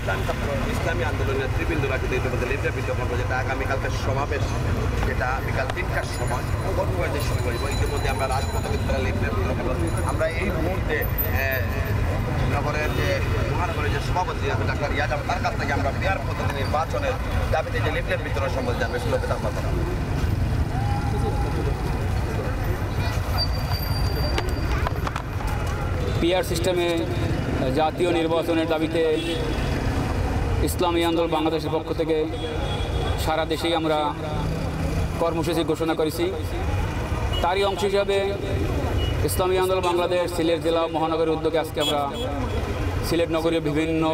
ইসলামী আন্দোলনের নেতৃবৃন্দরা কিন্তু ইতিমধ্যে লিফলেট বিতরণ করবো, যেটা আগামীকালকার সমাবেশ, যেটা বিকাল ৩টার সময় গণপরিষদে শুরু করবো। ইতিমধ্যে আমরা রাজপথে কিন্তু তারা লিফলেট বিতরণ করবো। আমরা এই মুহূর্তে নগরের যে মহানগরের যে সভাপতি ডাক্তার ইয়াজাম, তার কাছ থেকে আমরা পিয়ার পদ্ধতি নির্বাচনের দাবিতে যে লিফলেট বিতরণ সম্বন্ধে জানবে, শুনতে তার কথা। পিআর সিস্টেমে জাতীয় নির্বাচনের দাবিতে ইসলামী আন্দোলন বাংলাদেশের পক্ষ থেকে সারা দেশেই আমরা কর্মসূচি ঘোষণা করেছি। তারই অংশ হিসাবে ইসলামী আন্দোলন বাংলাদেশ সিলেট জেলা মহানগরের উদ্যোগে আজকে আমরা সিলেট নগরীর বিভিন্ন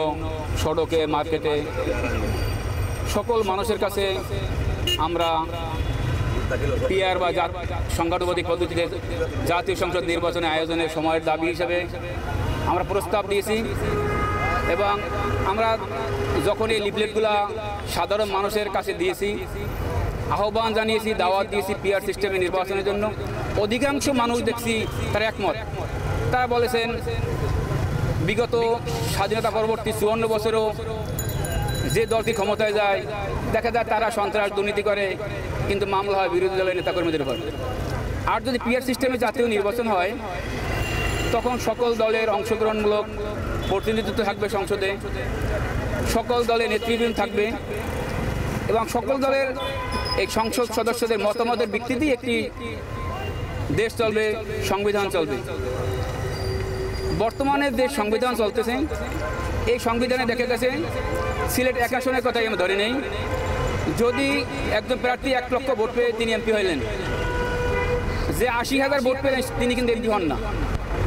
সড়কে, মার্কেটে সকল মানুষের কাছে আমরা পিআর বা সংখ্যানুপাতিক পদ্ধতিতে জাতীয় সংসদ নির্বাচনে আয়োজনের সময়ের দাবি হিসেবে আমরা প্রস্তাব দিয়েছি। এবং আমরা যখন এই লিফলেটগুলা সাধারণ মানুষের কাছে দিয়েছি, আহ্বান জানিয়েছি, দাওয়াত দিয়েছি পিআর সিস্টেমে নির্বাচনের জন্য, অধিকাংশ মানুষ দেখছি তারা একমত। তারা বলেছেন বিগত স্বাধীনতা পরবর্তী ৫৪ বছরও যে দলটি ক্ষমতায় যায় দেখা যায় তারা সন্ত্রাস দুর্নীতি করে, কিন্তু মামলা হয় বিরোধী দলের নেতাকর্মীদের উপর। আর যদি পিআর সিস্টেমে জাতীয় নির্বাচন হয় তখন সকল দলের অংশগ্রহণমূলক প্রতিনিধিত্ব থাকবে সংসদে, সকল দলের নেতৃবৃন্দ থাকবে এবং সকল দলের এই সংসদ সদস্যদের মতামতের ভিত্তিতেই একটি দেশ চলবে, সংবিধান চলবে। বর্তমানে দেশ সংবিধান চলতেছে, এই সংবিধানে দেখা গেছে সিলেট ১ আসনের কথাই আমি ধরে নেই, যদি একজন প্রার্থী ১ লক্ষ ভোট পেয়ে তিনি এমপি হইলেন, যে ৮০,০০০ ভোট পেলেন তিনি কিন্তু এমপি হন না,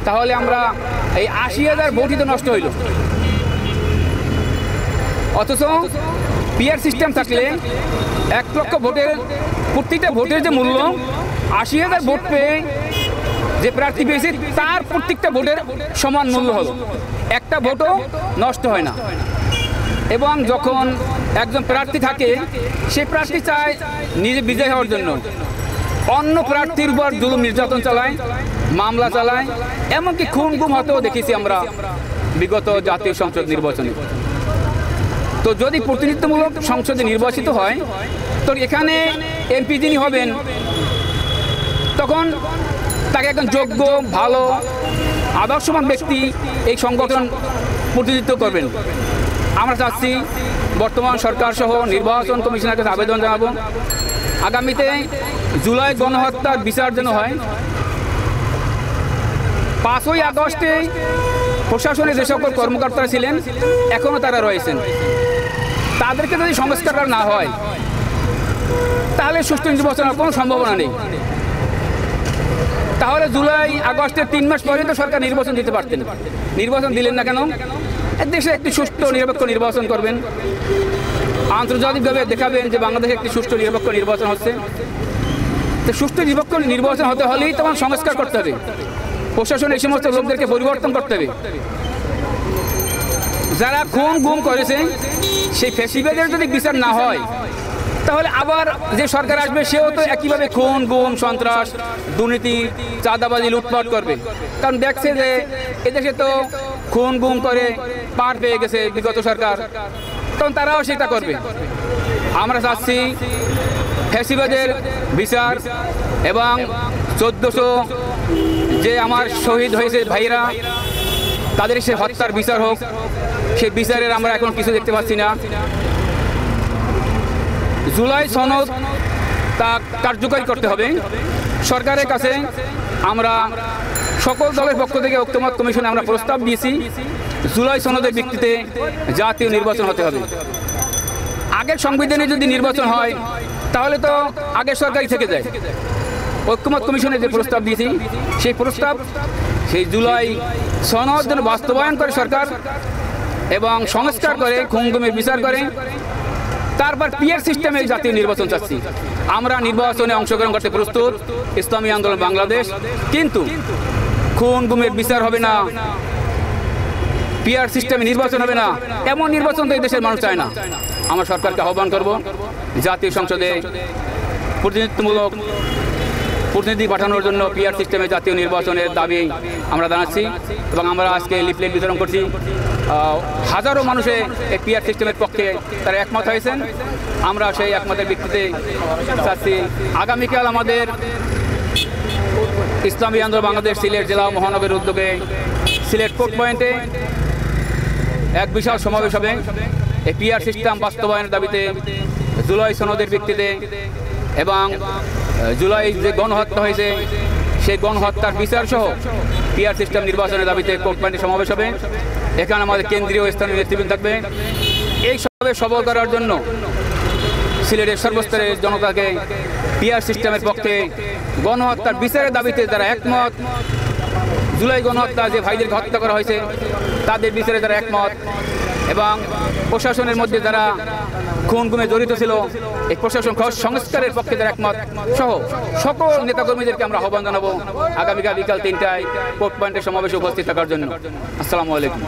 তাহলে আমরা এই ৮০,০০০ ভোটই তো নষ্ট হইল। অথচ পিআর সিস্টেম থাকলে ১ লক্ষ ভোটের প্রত্যেকটা ভোটের যে মূল্য, ৮০,০০০ ভোট পেয়ে যে প্রার্থী পেয়েছে তার প্রত্যেকটা ভোটের সমান মূল্য হলো, একটা ভোটও নষ্ট হয় না। এবং যখন একজন প্রার্থী থাকে সেই প্রার্থী চায় নিজে বিজয় হওয়ার জন্য, অন্য প্রার্থীর উপর জুলুম নির্যাতন চালায়, মামলা চালায়, এমনকি খুন গুম হতেও দেখেছি আমরা বিগত জাতীয় সংসদ নির্বাচনে। তো যদি প্রতিনিধিত্বমূলক সংসদে নির্বাচিত হয় তো এখানে এমপি যিনি হবেন তখন তাকে একজন যোগ্য, ভালো, আদর্শবান ব্যক্তি এই সংগঠন প্রতিনিধিত্ব করবেন। আমরা চাচ্ছি বর্তমান সরকার সহ নির্বাচন কমিশনের কাছে আবেদন জানাবো, আগামীতে জুলাই গণহত্যার বিচার যেন হয়। ৫ই আগস্টে প্রশাসনে যে সকল কর্মকর্তারা ছিলেন এখনও তারা রয়েছেন, তাদেরকে যদি সংস্কার না হয় তাহলে সুষ্ঠু নির্বাচনের কোনো সম্ভাবনা নেই। তাহলে জুলাই আগস্টের ৩ মাস পরে তো সরকার নির্বাচন দিতে পারতেন, নির্বাচন দিলেন না কেন? দেশে একটি সুষ্ঠু নিরপেক্ষ নির্বাচন করবেন, আন্তর্জাতিকভাবে দেখাবেন যে বাংলাদেশে একটি সুষ্ঠু নিরপেক্ষ নির্বাচন হচ্ছে। তো সুষ্ঠু নিরপেক্ষ নির্বাচন হতে হলেই তখন সংস্কার করতে হবে, প্রশাসনে এই সমস্ত লোকদেরকে পরিবর্তন করতে হবে। যারা খুন গুম করেছে সেই ফ্যাসিবাদের যদি বিচার না হয় তাহলে আবার যে সরকার আসবে সেও তো একইভাবে খুন গুম, সন্ত্রাস, দুর্নীতি, চাঁদাবাজি, লুটপাট করবে। কারণ দেখছে যে এদেশে তো খুন গুম করে পার পেয়ে গেছে বিগত সরকার, তখন তারাও সেটা করবে। আমরা চাচ্ছি ফ্যাসিবাদের বিচার এবং ১৪০০ যে আমার শহীদ হয়েছে ভাইরা তাদের সে হত্যার বিচার হোক, সেই বিচারের আমরা এখন কিছু দেখতে পাচ্ছি না। জুলাই সনদ তা কার্যকরী করতে হবে। সরকারের কাছে আমরা সকল দলের পক্ষ থেকে ঐক্যমত্য কমিশনে আমরা প্রস্তাব দিয়েছি, জুলাই সনদের ভিত্তিতে জাতীয় নির্বাচন হতে হবে। আগের সংবিধানে যদি নির্বাচন হয় তাহলে তো আগের সরকারই থেকে যায়। ঐক্যমত্য কমিশনে যে প্রস্তাব দিয়েছি সেই প্রস্তাব সেই জুলাই সনদ যেন বাস্তবায়ন করে সরকার এবং সংস্কার করে, খুন গুমের বিচার করে, তারপর পিআর সিস্টেমে জাতীয় নির্বাচন চাচ্ছি। আমরা নির্বাচনে অংশগ্রহণ করতে প্রস্তুত, ইসলামী আন্দোলন বাংলাদেশ, কিন্তু খুন গুমের বিচার হবে না, পিআর সিস্টেমে নির্বাচন হবে না, এমন নির্বাচন তো এই দেশের মানুষ চায় না। আমরা সরকারকে আহ্বান করব জাতীয় সংসদে প্রতিনিধিত্বমূলক প্রতিনিধি পাঠানোর জন্য পিআর সিস্টেমে জাতীয় নির্বাচনের দাবি আমরা জানাচ্ছি এবং আমরা আজকে লিফলেট বিতরণ করছি। হাজারো মানুষে এই পিআর সিস্টেমের পক্ষে তারা একমত হয়েছেন। আমরা সেই একমতের ভিত্তিতে চাচ্ছি আগামীকাল আমাদের ইসলামী আন্দোলন বাংলাদেশ সিলেট জেলা মহানগরের উদ্যোগে সিলেট কোর্ট পয়েন্টে এক বিশাল সমাবেশ হবে। এই পিআর সিস্টেম বাস্তবায়নের দাবিতে জুলাই সনদের ভিত্তিতে এবং জুলাই যে গণহত্যা হয়েছে সেই গণহত্যার বিচার সহ পিআর সিস্টেম নির্বাচনের দাবিতে কোর্ট পয়েন্টে সমাবেশ হবে। এখানে আমাদের কেন্দ্রীয় স্থানীয় নেতৃবৃন্দ থাকবে। এই সমাবেশ সফল করার জন্য সিলেটের সর্বস্তরের জনতাকে পিআর সিস্টেমের পক্ষে গণহত্যার বিচারের দাবিতে যারা একমত, জুলাই গণহত্যা যে ভাইদেরকে হত্যা করা হয়েছে তাদের বিচারে যারা একমত এবং প্রশাসনের মধ্যে যারা খুন গুমে জড়িত ছিল এই প্রশাসন সংস্কারের পক্ষে যারা একমত সহ সকল নেতাকর্মীদেরকে আমরা আহ্বান জানাবো আগামীকাল বিকাল 3টায় কোর্ট পয়েন্টের সমাবেশে উপস্থিত থাকার জন্য। আসসালামু আলাইকুম।